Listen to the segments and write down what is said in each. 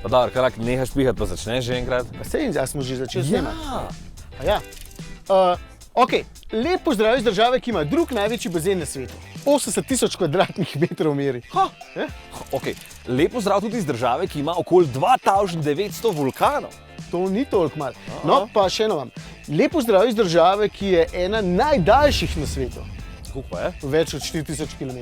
Pa dobro, karak nehaš pihati, pa začneš že enkrat? Pa sej, smo že začeli snemati. Ja. Ok, lep pozdrav iz države, ki ima drug največji bazen na svetu. 80 000 kvadratnih metrov meri. Ok, lep pozdrav tudi iz države, ki ima okoli 2900 vulkanov. To ni toliko malo. No, pa še eno vam. Lep pozdrav iz države, ki je ena najdaljših na svetu. Kako pa je? Več od 4000 km.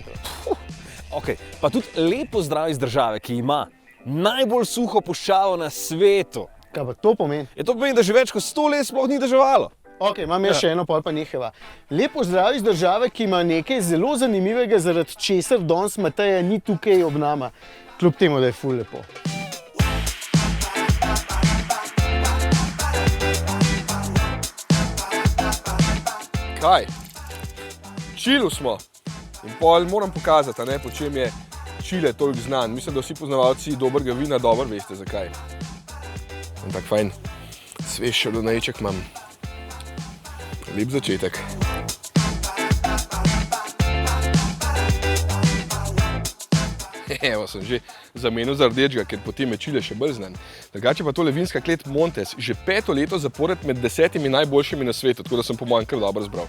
Ok, pa tudi lep pozdrav iz države, ki ima najbolj suho puščavo na svetu. Kaj pa to pomeni? To pomeni, da že več kot 100 let sploh ni deževalo. Ok, imam jaz še eno, pol pa neheva. Lep pozdrav iz države, ki ima nekaj zelo zanimivega, zaradi česar danes Mateja ni tukaj ob nama. Kljub temu, da je ful lepo. Kaj? Čilu smo. In pol moram pokazati, po čem je Čile toliko znan. Mislim, da vsi poznavalci dobrega vina dobro veste, zakaj. In tak fajn svež šalonejček imam. Lep začetek. Evo, sem že zamenil za rdečega, ker potem je Čile še bolj znan. Drugače pa tole vinska klet Montes, že 5. leto zapored med 10 najboljšimi na svetu, tako da sem po mojem kar dobro zbral.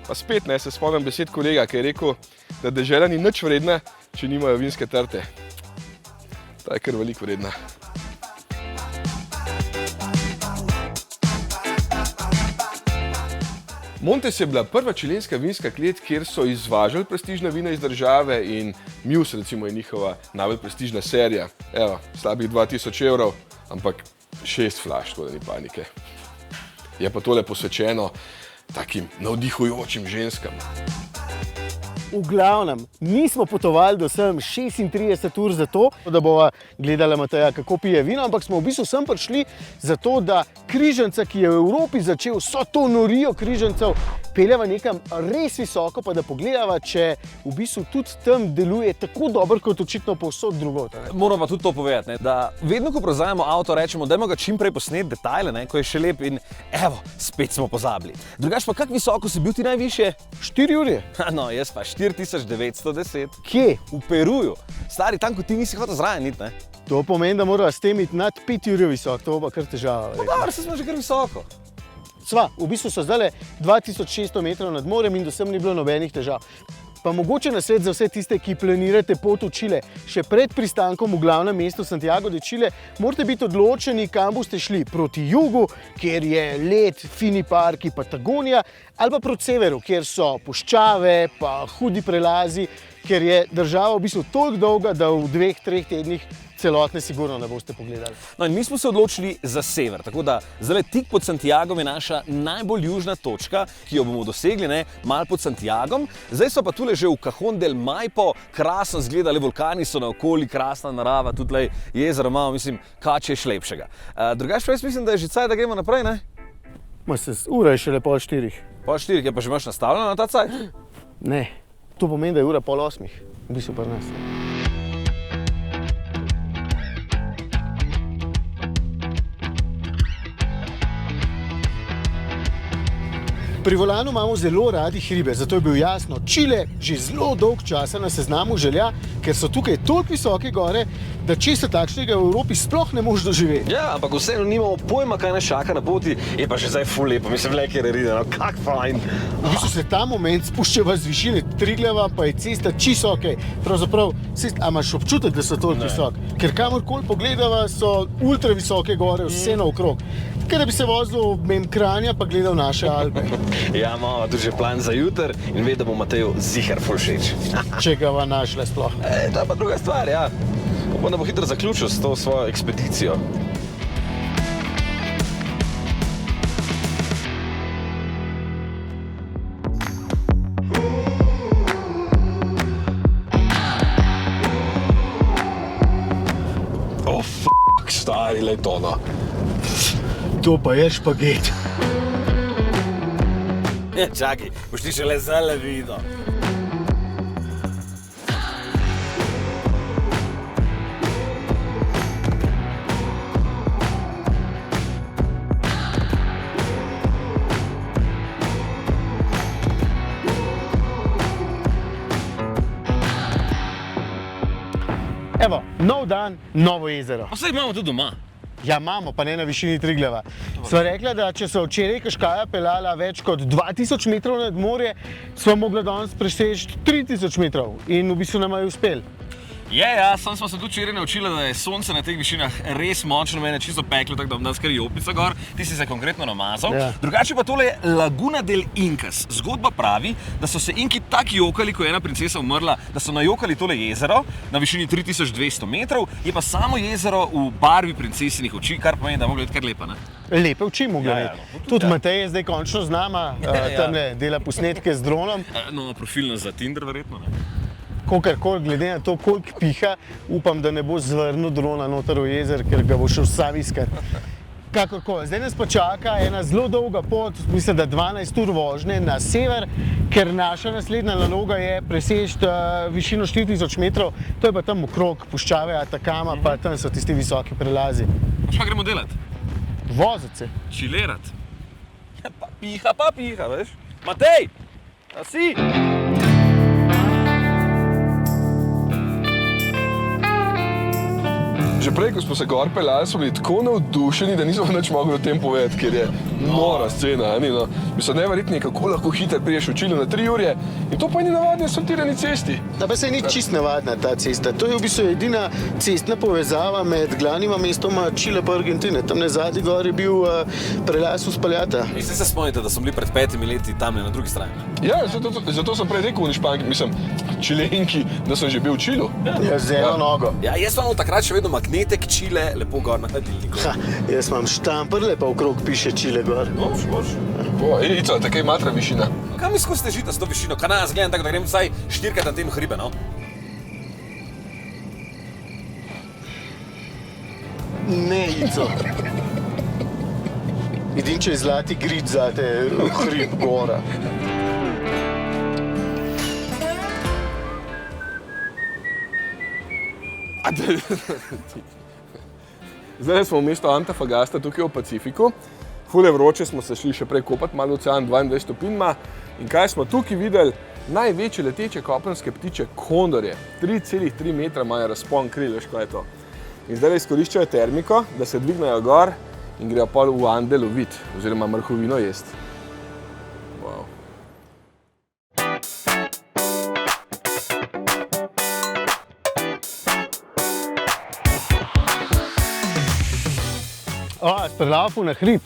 Pa spet se spomnim besed kolega, ki je rekel, da dežela ni nič vredna, če nimajo vinske trte. Ta je kar veliko vredna. Montes je bila prva čilenska vinska klet, kjer so izvažali prestižna vina iz države in Muse, recimo, je njihova najbolj prestižna serija. Evo, slabih 2000 evrov, ampak 6 flaš, tako da ni panike. Je pa tole posvečeno takim navdihujočim ženskam. V glavnem, nismo potovali do sem 36 ur za to, da bova gledala Mateja, kako pije vino, ampak smo v bistvu sem prišli zato, da križanca, ki je v Evropi začel vso to norijo križancev, peljeva nekam res visoko, pa da pogledava, če v bistvu tudi tam deluje tako dobro, kot očitno povsod drugod. Moram pa tudi to povedati, da vedno, ko prevzamemo avto, rečemo, dajmo ga čim prej posneti detajle, ko je še lep in evo, spet smo pozabili. Drugač pa, kako visoko si bil ti najvišje? 4 ure. No, jaz pa 4910. Kje? V Peruju. Stari, tam, ko ti nisi hotel zraven iti, ne? To pomeni, da morava s tem iti nad 5 ure visok, to bo pa kar težava. Pa dobro, se smo že kar visoko. Sva, v bistvu so zdaj 2600 metrov nad morem in do sem ni bilo nobenih težav. Pa mogoče nasvet za vse tiste, ki planirate pot v Čile. Še pred pristankom v glavnem mestu Santiago de Chile morate biti odločeni, kam boste šli. Proti jugu, kjer je led, fini parki, Patagonija, ali pa proti severu, kjer so puščave, pa hudi prelazi, ker je država v bistvu toliko dolga, da v 2-3 tednih celotne sigurno ne boste pogledali. No in mi smo se odločili za sever, tako da zdaj tik pod Santiagom je naša najbolj južna točka, ki jo bomo dosegli, malo pod Santiagom. Zdaj so pa tule že v Cajón del Maipo, krasno zgledali, vulkani so naokoli, krasna narava, tudi jezero imamo, mislim, kaj če je šlepšega. Drugače pa jaz mislim, da je že cajt, da gremo naprej, ne? Ura je šele 3:30. 3:30, je pa že imaš nastavljeno na ta cajt? Ne, to pomeni, da je ura 7:30, v bistvu pri nas. Pri volanu imamo zelo radi hribe, zato je bil jasno, Čile že zelo dolg časa na seznamu želja, ker so tukaj toliko visoke gore, da česa takšnega v Evropi sploh ne moš doživeti. Ja, ampak vseeno nimamo pojma, kaj nas čaka na poti, je pa že zdaj ful lepo, mislim, le kjer je rideno, kak fajn. V bistvu se ta moment spuščava z višine Triglava, pa je cesta čisto okej. Pravzaprav, a imaš občutek, da so toliko visoke? Ker kamorkoli pogledava, so ultra visoke gore, vse naokrog. Ker da bi se vozil mem Kranja, pa gledal naše Alpe. Ja, imamo tudi že plan za jutr in ve, da bo Mateju ziher ful všeč. Če ga va našle sploh. To je pa druga stvar, ja. Upam, da bo hitro zaključil s to svojo ekspedicijo. Stari, lej to, no. To pa je špaget. Čakaj, boš ti šele zdajle videl. Nov dan, novo jezero. Pa saj imamo tudi doma. Ja, imamo, pa ne na višini Triglava. Sva rekla, da če so včeraj Kaškaja peljala več kot 2000 metrov nad morje, sva mogla danes preseči 3000 metrov in v bistvu nam je uspel. Ja, sam smo se tudi včeraj naučili, da je sonce na teh višinah res močno, mene čisto peklo, tako da bom danes kar jopica gor, ti si se konkretno namazal. Ja. Drugače pa tole je Laguna del Incas. Zgodba pravi, da so se Inki tako jokali, ko je ena princesa umrla, da so najokali tole jezero na višini 3200 metrov, je pa samo jezero v barvi princesinih oči, kar pomeni, da je moglo biti kar lepa, ne? Lepe oči mogla Ja, imeti. no, Tudi Matej je zdaj končno z nama, tamle dela posnetke z dronom. No, profilno za Tinder verjetno, ne? Kolikor, glede na to, koliko piha, upam, da ne bo zvrnil drona noter v jezer, ker ga bo šel sam iskat. Kakorkoli, zdaj nas pa čaka ena zelo dolga pot, mislim, da 12 ur vožnje na sever, ker naša naslednja naloga je preseči višino 4000 metrov, to je pa tam okrog puščave Atakama, pa tam so tisti visoki prelazi. Šta gremo delat? Voziti se. Čilerat. Ja, pa piha, veš? Matej, a si? Že prej, ko smo se gor peljali, smo bili tako navdušeni, da nismo nič mogli o tem povedati, ker je nora scena. No. Mislim, neverjetno, kako lahko hitro priješ v Čilu na 3 ure in to pa ni navadni asfaltirani cesti. Da pa se ni čist navadna ta cesta. To je v bistvu edina cestna povezava med glavnima mestoma Čile pa Argentine. Tam zadnji gor je bil prelaz Uspaljata. Mislim, se spomnite, da smo bili pred 5 leti tam na drugi strani. Ja, zato sem prej rekel v Španki, mislim, Čilenki, da sem že bil v Čilu. Ja, z eno nogo. Ja, jaz imam takrat še vedno magnetek Čile lepo gor na hladilniku. Jaz imam štamprle, pa okrog piše Čile gor. Boš. Ico, tako je matra višina. Kam mi skozi težite s to višino? Kaj nas gledam tako, da grem vsaj 4krat na tem hribe, no? Ne, Ico. Edin, če je zlati grid zate, hrib gora. Zdaj smo v mestu Antofagasta, tukaj v Pacifiku. Ful je vroče, smo se šli še prej kopati, malo ocean 22 stopinj. In kaj smo tukaj videli? Največje leteče kopenske ptiče kondorje. 3,3 metra imajo razpon kril, veš kaj je to. In zdaj izkoriščajo termiko, da se dvignejo gor in grejo pol v Ande lovit, oziroma mrhovino jest. Wow. Sprelafil na hrib.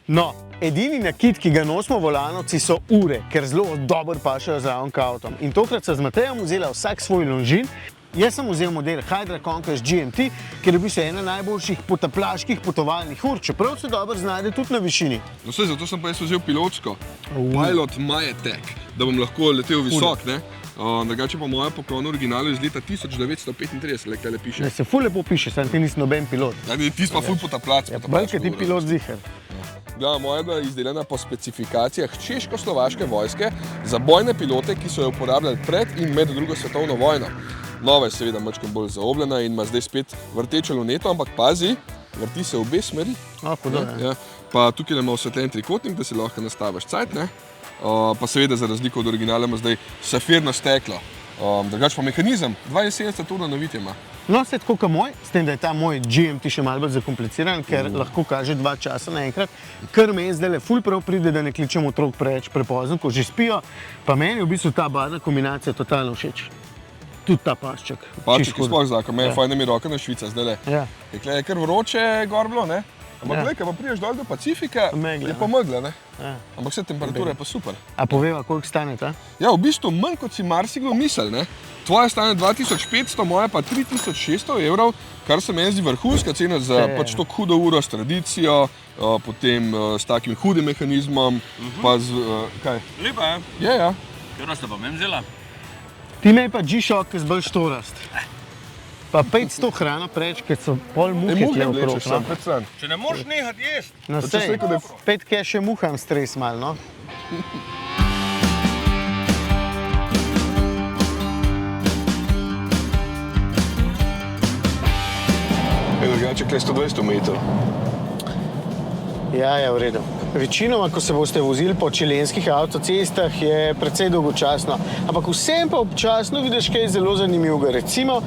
No, edini nakit, ki ga nosimo volanovci, so ure, ker zelo dobro pašajo zraven k avtom. In tokrat sem z Matejem vzela vsak svoj lonžin. Jaz sem vzel model Hydra Conquest GMT, ker je bil se ena najboljših potapljaških potovalnih ur, čeprav se dobro znajde tudi na višini. No saj, zato sem pa jaz vzel pilotsko. Pilot Majetek, da bom lahko letel visok, ne? Drugače pa moja poklon originalu iz leta 1935, le kaj le piše. Se ful lepo piše, sam ti nisi noben pilot. Ja, ti si pa ful potaplac. Balke ti pilot ziher. Ja, moja je bila izdelana po specifikacijah češko-slovaške vojske za bojne pilote, ki so jo uporabljali pred in med drugo svetovno vojno. Nova je seveda mačkem bolj zaobljena in ima zdaj spet vrtečo luneto, ampak pazi, vrti se v obe smeri. Ja. Pa tukaj ima osvetljen trikotnik, da si lahko nastaviš cajt, ne? Pa seveda za razliko od originala ima zdaj safirno steklo. Drugače pa mehanizem, 72 ur navitje ima. No, se tako kot moj, s tem, da je ta moj GMT še malo bolj zakompliciran, ker lahko kaže 2 časa naenkrat, kar meni zdaj ful prav pride, da ne kličem otrok preveč prepozno, ko že spijo, pa meni je v bistvu ta barvna kombinacija totalno všeč. Tudi ta pašček. Pašček je sploh zakon, meni je fajn, da mi roka na Švica zdajle. Ja. Je kar vroče gor bilo, ne? Ampak glej, ko pa priješ dol do Pacifika, je pa megla, ne? Ampak vse temperatura je pa super. A poveva, koliko stane ta? Ja, v bistvu manj, kot si marsikdo misel, ne? Tvoja stane 2500, moja pa 3600 evrov, kar se meni zdi vrhunska cena za pač to hudo uro s tradicijo, potem s takim hudim mehanizmom, pa z... kaj? Lepa je. Ja. Kaj nas pa meni vzela? Ti me je pa G-Shock, ki je bolj štorast. Pa 500 hrana preč, ker so pol muhe tle okrog. Če ne moraš nehat jesti. No sej, 5 kje še muham stres mal, no. Drugače, kle 120 metrov. Ja, v redu. Večinoma, ko se boste vozili po čilenskih avtocestah, je precej dolgočasno. Ampak vsem pa občasno vidiš kaj zelo zanimivega. Recimo,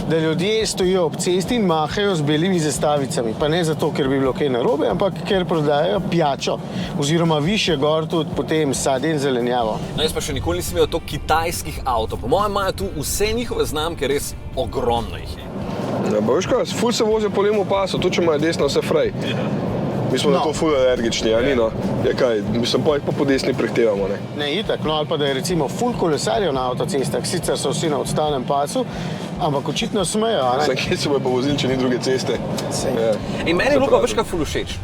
da ljudje stojijo ob cesti in mahajo z belimi zastavicami. Pa ne zato, ker bi bilo kaj narobe, ampak ker prodajajo pijačo. Oziroma višje gor tudi potem sadje in zelenjavo. No, jaz pa še nikoli nisem imel toliko kitajskih avtov. Po mojem imajo tu vse njihove znamke, res ogromno jih je. Ja, pa veš kaj, ful se vozijo po levemu pasu, tudi če imajo desno vse frej. Mi smo na to ful alergični, ni no? Je kaj, mislim, pa po desni prehtevamo, ne? Ne, itak, no ali pa da je recimo ful kolesarjev na avtocestah, sicer so vsi na odstavnem pasu, ampak očitno smejo, a ne? Sam kje se bojo pa vozili, če ni druge ceste? Ja. In meni je bilo pa veš kaj ful všeč,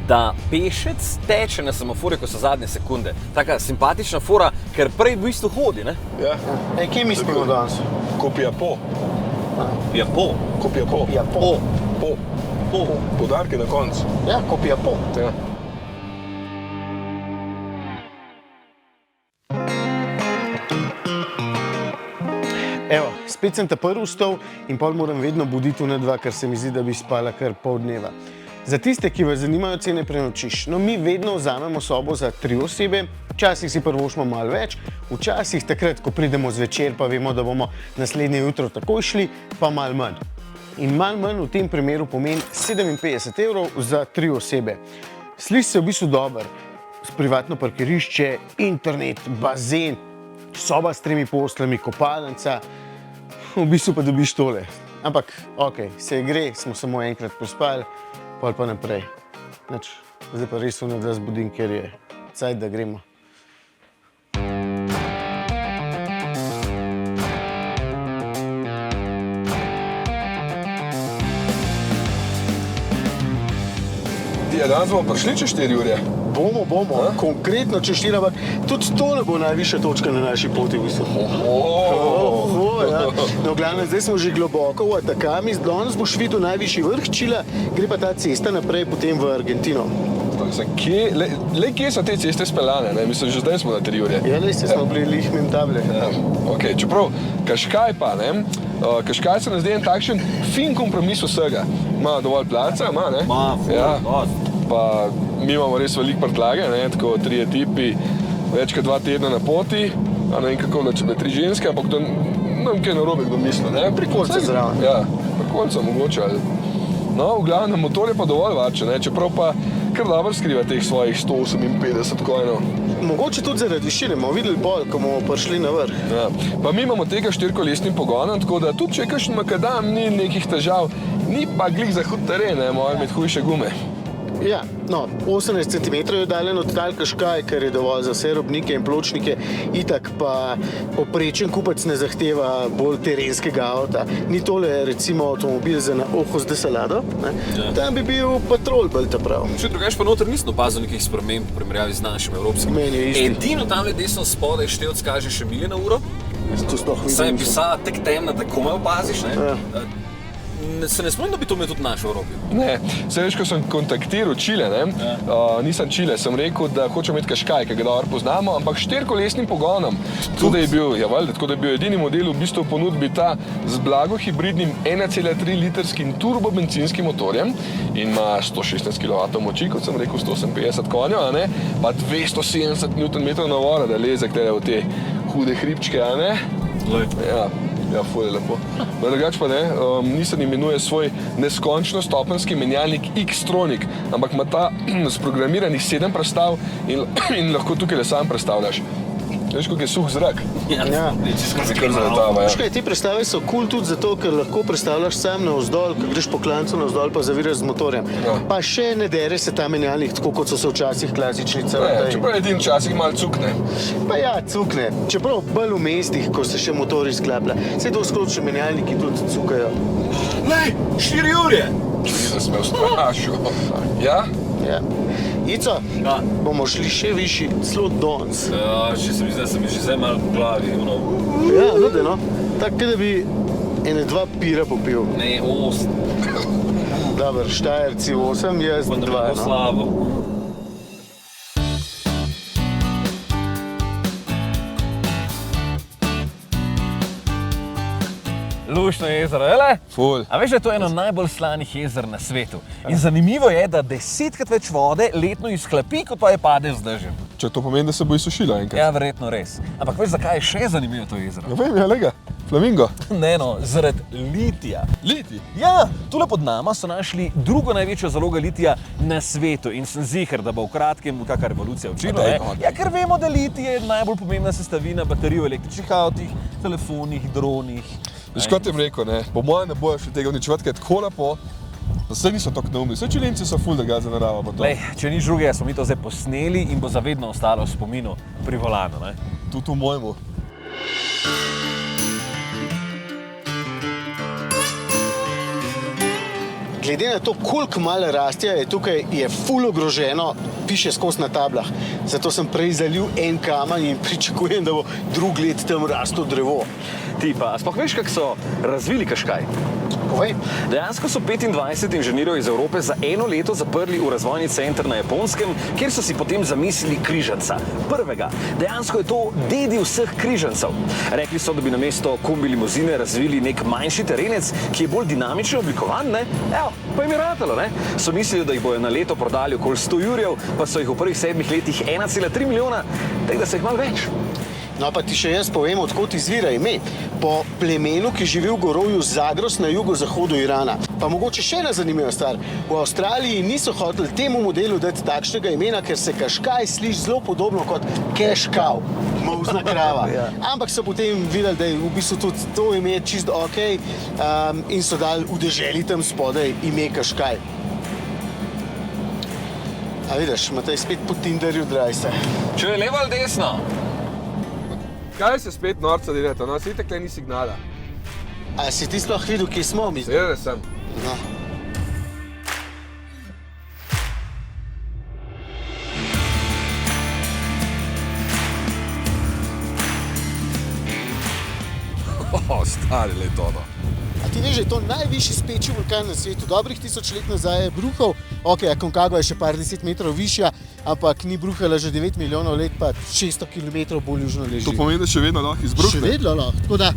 da pešec teče na semaforju, ko so zadnje sekunde. Taka simpatična fora, ker prej v bistvu hodi, ne? Ja. Kje mislimo danes? Kopija po. Ja, po. Kopija po. Ja, po. Po. Podarke na koncu. Ja, kopija po. Ja. Evo, spet sem ta prvi vstal in pol moram vedno buditi na dva, ker se mi zdi, da bi spala kar pol dneva. Za tiste, ki vas zanimajo cene prenočišč, no mi vedno vzamemo sobo za 3 osebe, včasih si prvošmo malo več, včasih takrat, ko pridemo zvečer, pa vemo, da bomo naslednje jutro takoj šli, pa malo manj. In malo manj v tem primeru pomeni 57 € za 3 osebe. Sliši se v bistvu dobro. Privatno parkirišče, internet, bazen, soba s 3 postelami, kopalnica. V bistvu pa dobiš tole. Ampak, okej, se gre, smo samo enkrat pospali, pol pa naprej. Zdaj pa res da zbudim, ker je cajt, da gremo. Ja, danes bomo prišli čez 4 ure. Bomo, konkretno čez 4, ampak tudi tole bo najvišja točka na naši poti v bistvu. Ja. No, glavno, zdaj smo že globoko v Atakami, danes boš videl najvišji vrh Čila, gre pa ta cesta naprej potem v Argentino. Kje so te ceste speljane? Mislim, že zdaj smo na 3 ure. Ja, res smo bili lih mentable. Ja, okay. Čeprav Kaškaj pa, Kaškaj se nas zdi en takšen fin kompromis vsega. Ima dovolj placa, ima, ne? Pa mi imamo res veliko prtljage, tako 3 tipi, več kot 2 tedna na poti, a ne vem kako, da če bi 3 ženske, ampak to ne vem kaj narobe kdo misli, ne? Prikolica zraven. Ja, prikolica mogoče. No, v glavnem, motor je pa dovolj varčen, čeprav pa kar dobro skriva teh svojih 158 konjev. Mogoče tudi zaradi višine, bomo videli bolj, ko bomo prišli na vrh. Ja. Pa mi imamo tega 4-kolesnim pogonom, tako da tudi če je kakšen makadam, ni nekih težav, ni pa glih za hud teren, morajo imeti hujše gume. Ja, no, 18 cm je oddaljen od tal Kaškaj, kar je dovolj za vse robnike in pločnike, itak pa poprečen kupec ne zahteva bolj terenskega avta. Ni tole recimo avtomobil za na oko z desalado, tam bi bil patrol bolj ta prav. Če drugače pa noter nisem opazil nekih sprememb v primerjavi z našim evropskim. Meni je isti. Edino tamle desno spodaj števc kaže še milje na uro. To sploh vidim. Saj je pisala tek temna, da komaj opaziš, ne? Se ne spomnim, da bi to imel tudi naš v Evropi. Ne, se veš, ko sem kontaktiral Čile, nisem Čile, sem rekel, da hočem imeti Kaškaj, ki ga dobro poznamo, ampak 4-kolesnim pogonom. Tako da je bil edini model v bistvu v ponudbi ta z blago hibridnim 1,3 litrskim turbobenzinskim motorjem in ima 116 kW moči, kot sem rekel, 158 konjev, pa 270 Nm navora, da leze v te hude hribčke, a ne? Ja, ful je lepo. No, drugače pa ne, Nissan imenuje svoj neskončno stopenjski menjalnik X-Tronic, ampak ima ta sprogramiranih 7 prestav in lahko tukaj le sam prestavljaš. Veš, koliko je suh zrak? Ja. Veš kaj, te prestave so cool tudi zato, ker lahko prestavljaš sam navzdol, ko greš po klancu navzdol, pa zaviraš z motorjem. Pa še ne dere se ta menjalnik, tako kot so se včasih klasični CVT. Čeprav edin včasih malo cukne. Pa ja, cukne. Čeprav bolj v mestih, ko se še motori sklapla. Saj doskročni menjalniki tudi cukajo. Lej, 4 ure! Nisem se me ustrašil. Ja? Ja. Ico, bomo šli še višji, celo danes. Če se mi zdaj, sem že zdaj malo v glavi. Ja, nude, no. Tako, da bi 2 pira popil. Ne, 8. Dobar, Štajerci 8, jaz 2, no. Slabo. Luštno jezero, ele? Ful. A veš, da je to eno najbolj slanih jezer na svetu. In zanimivo je, da 10-krat več vode letno izhlapi, kot pa je pade z dežjem. Če to pomeni, da se bo izsušila enkrat. Ja, verjetno res. Ampak veš, zakaj je še zanimivo to jezero? Ja, vem, ja, lega. Flamingo. Ne no, zaradi litija. Liti. Ja, tule pod nama so našli drugo največjo zalogo litija na svetu in sem ziher, da bo v kratkem kakšna revolucija učila. Ja, ker vemo, da litij je najbolj pomembna sestavina baterij v električnih avtih, telefonih, dronih. Veš, kot jim rekel, ne? Po mojem ne bojo šli tega uničevati, ker je tako lepo, da vse niso tako neumni. Vse Čilenci so ful, da ga za naravo pa to. Lej, če nič drugega, smo mi to zdaj posneli in bo zavedno ostalo v spominu pri volanu, ne? Tudi v mojemu. Glede na to, koliko malo rastja je tukaj, je ful ogroženo, piše skozi na tablah. Zato sem prej zalil en kamen in pričakujem, da bo drug let tam raslo drevo. Ti pa, sploh veš, kako so razvili Kaškaj? Povej. Dejansko so 25 inženirjev iz Evrope za eno leto zaprli v razvojni center na Japonskem, kjer so si potem zamislili križanca. Prvega. Dejansko je to dedi vseh križancev. Rekli so, da bi namesto kombi limuzine razvili nek manjši terenec, ki je bolj dinamično oblikovan, ne? Evo, pa jim je ratalo, ne? So mislili, da jih bojo na leto prodali okoli 100 jurjev, pa so jih v prvih 7 letih 1,3 milijona, tako da se jih malo več. No pa ti še jaz povem, odkot izvira ime. Po plemenu, ki živi v gorovju Zagros na jugozahodu Irana. Pa mogoče še ena zanimiva stvar. V Avstraliji niso hoteli temu modelu dati takšnega imena, ker se Kaškaj sliši zelo podobno kot cash cow, molzna krava. Ampak so potem videli, da je v bistvu tudi to ime čisto okej, in so dali v deželi tam spodaj ime Kaškaj. A vidiš, Matej spet po Tinderju draj se. Če je levo ali desno? Kaj se spet norca delata? No, se itak ni signala. A si ti sploh videl, kje smo mi? Seveda sem. No. Stari letono. A ti veš, da je to najvišji speči vulkan na svetu. Dobrih 1000 let nazaj je bruhal. Ok, Aconcagua je še par 10 metrov višja, ampak ni bruhala že 9 milijonov let, pa 600 km bolj južno leži. To pomeni, da še vedno lahko izbruhne. Še vedno lahko, tako da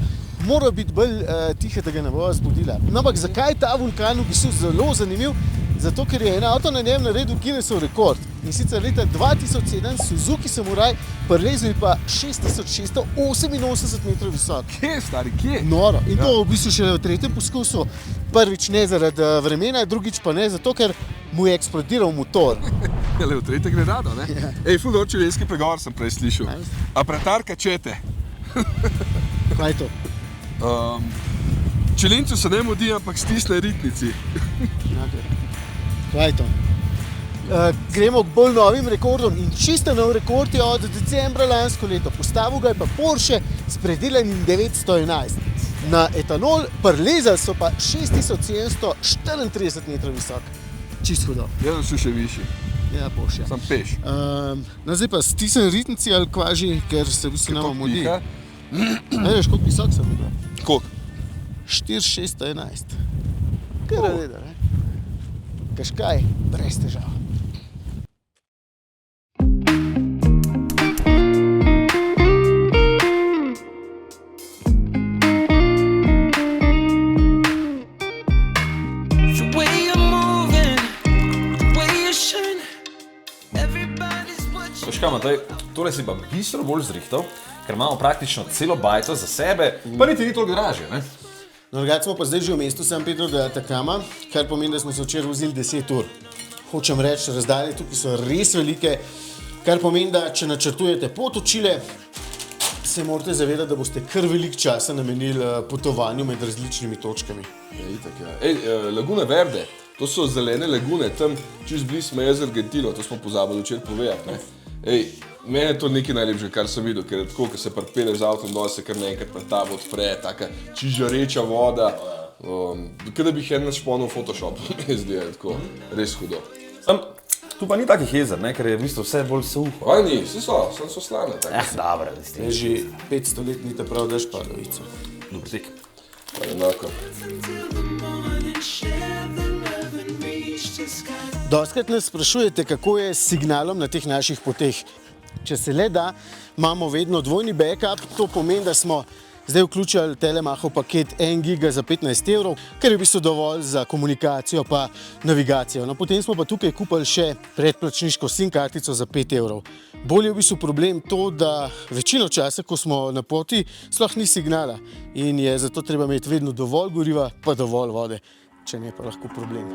mora biti bolj tiha, da ga ne bo zbudila. No, ampak zakaj ta vulkan v bistvu zelo zanimiv? Zato, ker je en avto na njem naredil Guinnessov rekord. In sicer leta 2007 Suzuki Samurai prelezil pa 6688 metrov visok. Kje, stari, kje? Noro. In to v bistvu šele v tretjem poskusu. Prvič ne zaradi vremena, drugič pa ne zato, ker mu je eksplodiral motor. V tretje gre rado, ne? Ja. Ej, ful dober čilenski pregovor sem prej slišal. A pretarka čete. Kaj je to? Čilencu se ne mudi, ampak stisne ritnici. Kaj je to? Gremo k bolj novim rekordom in čisto nov rekord je od decembra lansko leto. Postavil ga je pa Porsche s predelanim 911. Na etanol prelezali so pa 6734 metrov visok. Čisto hudo. Jaz sem še višji. Ja, Porsche. Sam peš. No, zdaj pa stisnem ritnici ali kvaži, ker se v bistvu nama mudi. piha? Ne veš, koliko visok sem videl? Koliko? 4611. Kar je reda, ne? Kaškaj, brez težav. Veš kaj, Matej, tole si pa bistveno bolj zrihtal, ker imamo praktično celo bajto za sebe, pa niti ni toliko dražje, ne? No, drugače smo pa zdaj že v mestu San Pedro de Atacama, kar pomeni, da smo se včeraj vozili 10 ur. Hočem reči, razdalje tukaj so res velike, kar pomeni, da če načrtujete pot v Čile, se morate zavedati, da boste kar veliko časa namenili potovanju med različnimi točkami. Ja, itak, ja. Ej, Laguna Verde, to so zelene lagune, tam čist blizu meje z Argentino, to smo pozabili včeraj povedati, ne? Ej, meni je to nekaj najlepše, kar sem videl, ker je tako, ko se pripeleš z avtom dol, se kar naenkrat pred tabo odpre, taka čižareča voda, kot da bi jih en našponil v Photoshopu, zdi je tako, res hudo. Tu pa ni takih jezer, ne, ker je v bistvu vse bolj suho. Aj ni, vsi so slane, tako. Dobro, vesti. Je že 500 let ni ta prav dež padovico. Dober tek. Pa enako. Dostikrat nas sprašujete, kako je s signalom na teh naših poteh. Če se le da, imamo vedno dvojni backup, to pomeni, da smo zdaj vključili Telemachov paket 1 giga za 15 evrov, kar je v bistvu dovolj za komunikacijo pa navigacijo. No, potem smo pa tukaj kupili še predplačniško SIM kartico za 5 evrov. Bolj je v bistvu problem to, da večino časa, ko smo na poti, sploh ni signala in je zato treba imeti vedno dovolj goriva pa dovolj vode, če ne pa lahko problem.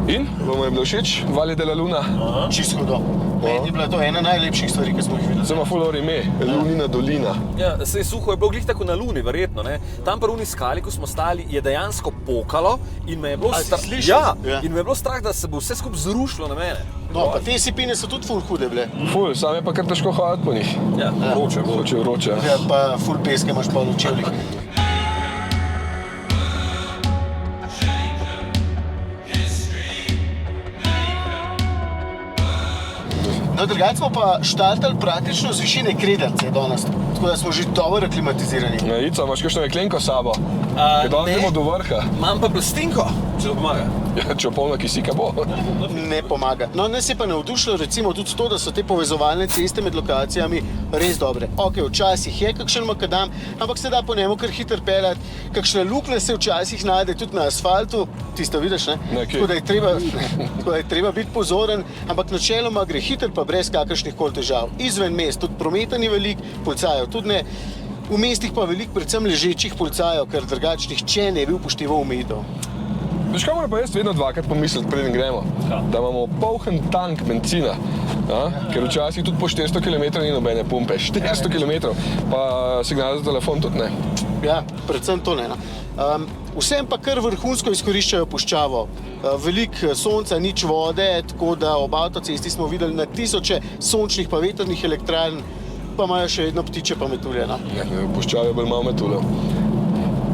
In? Bomo je bilo všeč? Valle de la Luna? Čisto hudo. Meni je bila to ena najlepših stvari, ki smo jih videli. Zdaj ima ful dobro ime, Lunina dolina. Ja, saj suho je bilo glih tako na Luni, verjetno. Ne? Tam pa v uni skali, ko smo stali, je dejansko pokalo in me je bilo slišal? Ja, in me je bilo strah, da se bo vse skupaj zrušilo na mene. No, pa te sipine so tudi ful hude bile. Ful, sam je pa kar težko hoditi po njih. Ja, vroče. Ja, pa ful peske imaš pa v čevljih. No, drugače smo pa štartali praktično z višine Kredarice danes, tako da smo že dobro aklimatizirani. Ja, Ica, imaš kakšno jeklenko s sabo? Ker danes gremo do vrha. Imam pa plastinko, če to pomaga. Ja, če polno kisika bo. Ne pomaga. No, nas je pa navdušilo recimo tudi to, da so te povezovalne ceste med lokacijami res dobre. Ok, včasih je kakšen makadam, ampak se da po njemu kar hitro peljati. Kakšna luknja se včasih najde tudi na asfaltu, tisto vidiš, ne? Tako da je treba biti pozoren, ampak načeloma gre hitro pa brez kakršnih koli težav. Izven mest, tudi prometa ni veliko, policajev tudi ne. V mestih pa veliko predvsem ležečih policajev, ker drugačnih, če ne bi upošteval omejitev. Veš, kaj moram pa jaz vedno dvakrat pomisliti, preden gremo? Da imamo poln tank bencina, ker včasih tudi po 400 km ni nobene pumpe. 400 km, pa signal za telefon tudi ne. Ja, predvsem to ne. Vsem pa kar vrhunsko izkoriščajo puščavo. Veliko sonca, nič vode, tako da ob avtocesti smo videli na tisoče sončnih pa vetrnih elektrarn, pa imajo še vedno ptiče pa metulje. Puščave je bolj malo metuljev.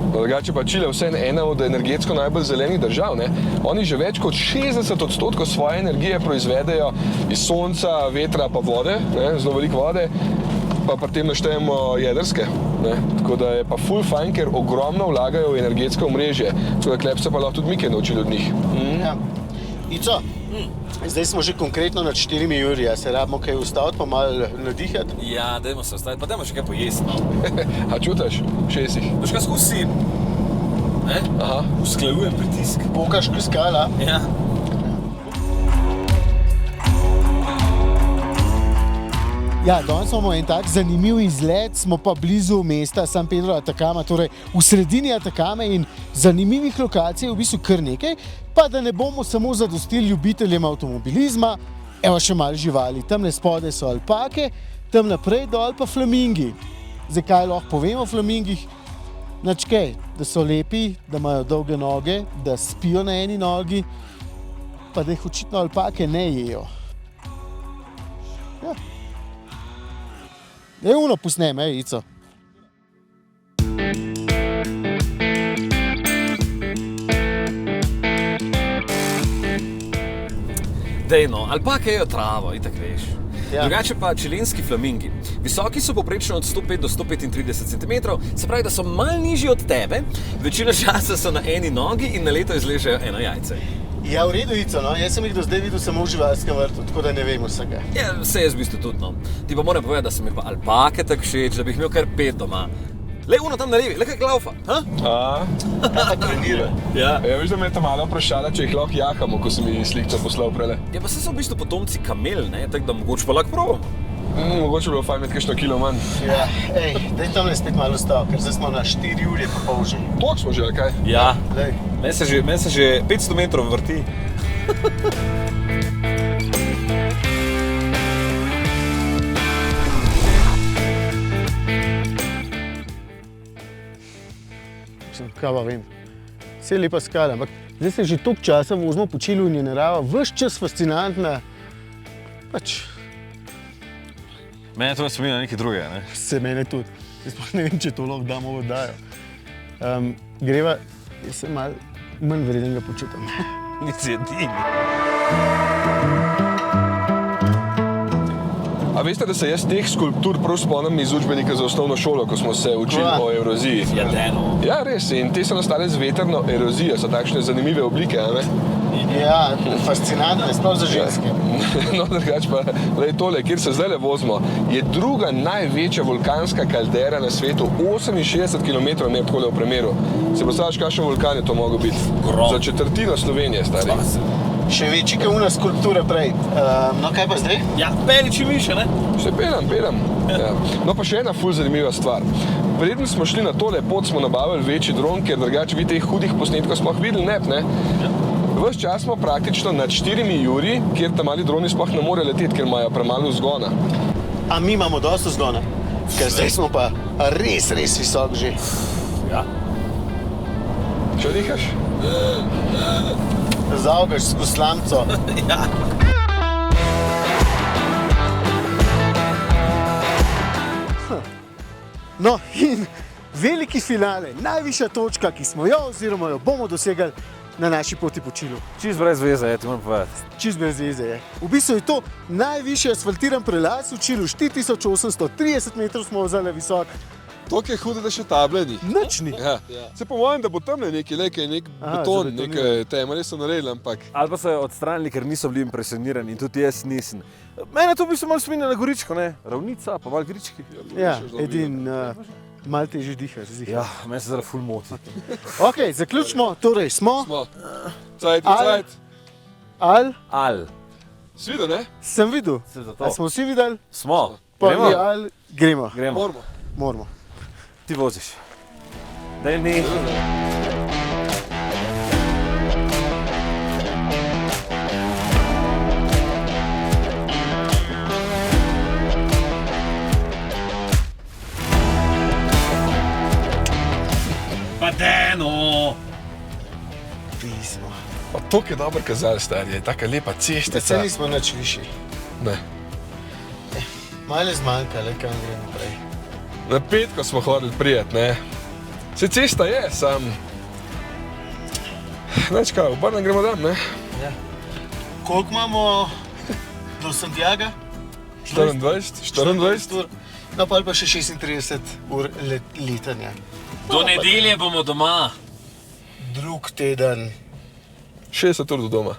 Drugače pa Čile vseeno ena od energetsko najbolj zelenih držav. Ne? Oni že več kot 60% svoje energije proizvedejo iz sonca, vetra pa vode, ne? Zelo veliko vode, pa pri tem naštejemo jedrske. Ne? Tako da je pa ful fajn, ker ogromno vlagajo v energetsko omrežje. Tako da klep se pa lahko tudi mi kaj naučili od njih. Ja. Ico, zdaj smo že konkretno nad 4 uri, a se rabimo kaj ustaviti pa malo nadihati? Ja, dajmo se ustaviti, pa dajmo še kaj pojesti. A čutiš? Šestih? Veš kaj skozi usklajujem pritisk. Pokaš piskala? Ja. Ja, danes imamo en tak zanimiv izlet, smo pa blizu mesta San Pedro Atacama, torej v sredini Atacame in zanimivih lokacij je v bistvu kar nekaj, pa da ne bomo samo zadostili ljubiteljem avtomobilizma, evo še malo živali. Tamle spodaj so alpake, tam naprej dol pa flamingi. Zakaj lahko povemo o flamingih? Nič kaj, da so lepi, da imajo dolge noge, da spijo na eni nogi, pa da jih očitno alpake ne jejo. Ja. Je uno pusnem, Ico. Dejno, alpake jejo travo, itak veš. Ja. Drugače pa čilenski flamingi. Visoki so poprečno od 105 do 135 cm, se pravi, da so malo nižji od tebe, večino časa so na eni nogi in na leto izležejo eno jajce. Ja, v redu, Ico, no. Jaz sem jih do zdaj videl samo v živalskem vrtu, tako da ne vem vsega. Ja, vse jaz v bistvu tudi, no. Ti pa moram povedati, da so mi pa alpake tako všeč, da bi jih imel kar 5 doma. Le uno tam na levi, le kaj glaufa, ha? Pa trenira. Ja. Ja, veš, da me je ta malo vprašala, če jih lahko jahamo, ko sem ji slikco poslal prele. Ja, pa se so v bistvu potomci kamel, ne, tako da mogoče pa lahko probamo. Mogoče bi bilo fajn imeti kakšno kilo manj. Ja, daj tamle spet malo stav, ker zdaj smo na 4 uri pa pol že. Toliko smo že, ali kaj? Ja, Daj. meni se že 500 metrov vrti. Kaj pa vem, vse je lepa skala, ampak zdaj se že toliko časa vozimo po Čilu in je narava ves čas fascinantna. Pač, Mene to spominja na nekaj drugega, ne? se mene tudi. Jaz pa ne vem, če to lahko damo v oddajo. Greva, jaz se malo manj vredenega počutim. Nisi edini. A veste, da se jaz teh skulptur prav spomnim iz učbenika za osnovno šolo, ko smo se učili o eroziji? Ja, deno. Ja, res, in te so nastale z vetrno erozijo, so takšne zanimive oblike, ne? Ja, fascinantne, sploh za ženske. No, drugače pa, glej tole, kjer se zdaj vozimo, je druga največja vulkanska kaldera na svetu, 68 km je takole v premeru. Se predstavljaš, kakšen vulkan je to mogel biti? Za četrtino Slovenije, stari. Še večji, kot una skulptura prej. No, kaj pa zdaj? Ja, peli čim više, ne? Še pelem. Ja. No pa še ena ful zanimiva stvar. Preden smo šli na tole pot, smo nabavili večji dron, ker drugače vi teh hudih posnetkov smo videli ne? Ves čas smo praktično nad 4 juri, kjer ta mali droni sploh ne morejo leteti, ker imajo premalo vzgona. A mi imamo dosto vzgona, ker zdaj smo pa res visok že. Ja. Še dihaš? Zavgaš skozi slamco. Ja. No in veliki finale, najvišja točka, ki smo jo oziroma jo bomo dosegali na naši poti po Čilu. Čist brez veze, ti moram povedati. Čist brez veze je. V bistvu je to najvišji asfaltiran prelaz v Čilu, 4830 metrov smo vzeli visok. Toliko je hudo, da še table ni. Nič ni. Ja. Se po mojem, da bo tam neki nek beton, neke temelje so naredili, ampak... Ali pa so jo odstranili, ker niso bili impresionirani in tudi jaz nisem. Mene to v bistvu malo spominja na Goričko, ne? Ravnica, pa malo Grički. Ja, edin malo težje dihaš. Ja, meni se zdaj ful moti. Ok, zaključimo, torej smo... Cajt. Al. Si videl, ne? Sem videl. A smo vsi videli? Smo. Pa Gremo? Gremo. Gremo. Moramo. Ti voziš. Daj mi. Pa deno! Pismo. Pa toliko je dobro kazali, stari, je taka lepa cestica. Se nismo nič višji. Ne. Malo zmanjka, le kam gremo naprej. Na petko smo hodili prijeti, ne. Se cesta je, sam... Neč kaj, obrnem gremo dan, ne? Ja. Koliko imamo do Santiaga? 24. No, pa še 36 ur letanja. Do nedelje bomo doma. Drug teden. 60 ur do doma.